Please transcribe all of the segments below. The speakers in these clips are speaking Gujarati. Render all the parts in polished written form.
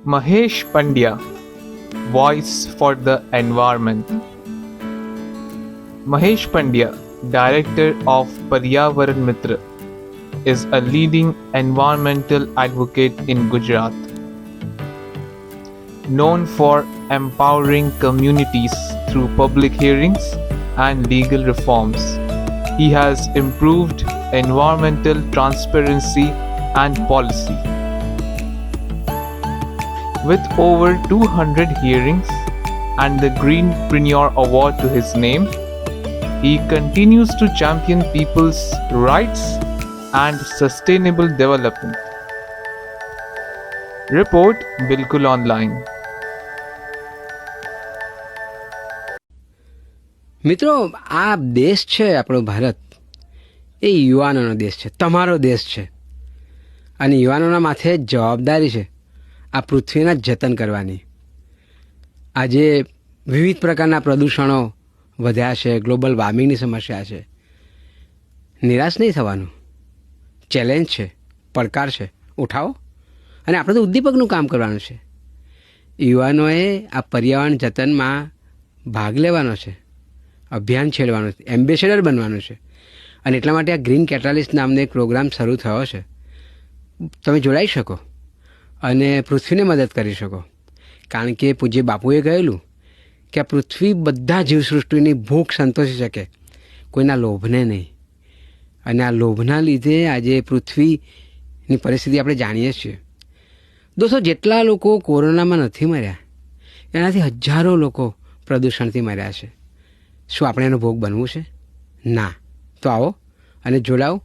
Mahesh Pandya, Voice for the Environment. Mahesh Pandya, Director of Paryavaran Mitra, is a leading environmental advocate in Gujarat. Known for empowering communities through public hearings and legal reforms, he has improved environmental transparency and policy. With over 200 hearings and the Greenpreneur Award to his name, he continues to champion people's rights and sustainable development. Report Bilkul Online. મિત્રો, આ દેશ છે આપણો ભારત, એ યુવાનોનો દેશ છે, તમારો દેશ છે. અને યુવાનોના માથે જવાબદારી છે આ પૃથ્વીના જતન કરવાની. આજે વિવિધ પ્રકારના પ્રદૂષણો વધ્યા છે, ગ્લોબલ વોર્મિંગની સમસ્યા છે. નિરાશ નહીં થવાનું. ચેલેન્જ છે, પડકાર છે, ઉઠાવો. અને આપણે તો ઉદ્દીપકનું કામ કરવાનું છે. યુવાનોએ આ પર્યાવરણ જતનમાં ભાગ લેવાનો છે, અભિયાન છેડવાનું છે, એમ્બેસેડર બનવાનું છે. અને એટલા માટે આ ગ્રીન કેટાલિસ્ટ નામનો એક પ્રોગ્રામ શરૂ થયો છે. તમે જોડાઈ શકો અને પૃથ્વીને મદદ કરી શકો. કારણ કે પૂજ્ય બાપુએ કહેલું કે આ પૃથ્વી બધા જીવસૃષ્ટિની ભૂખ સંતોષી શકે, કોઈના લોભને નહીં. અને આ લોભના લીધે આજે પૃથ્વીની પરિસ્થિતિ આપણે જાણીએ છીએ. દોસ્તો, જેટલા લોકો કોરોનામાં નથી મર્યા એનાથી હજારો લોકો પ્રદૂષણથી મર્યા છે. શું આપણે એનો ભોગ બનવું છે? ના. તો આવો અને જોડાઓ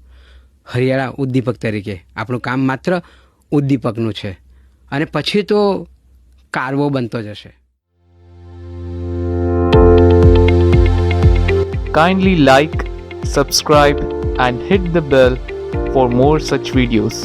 હરિયાળા ઉદ્દીપક તરીકે. આપણું કામ માત્ર ઉદ્દીપકનું છે અને પછી તો કારવો બનતો જશે. Kindly like, subscribe, and hit the bell for more such videos.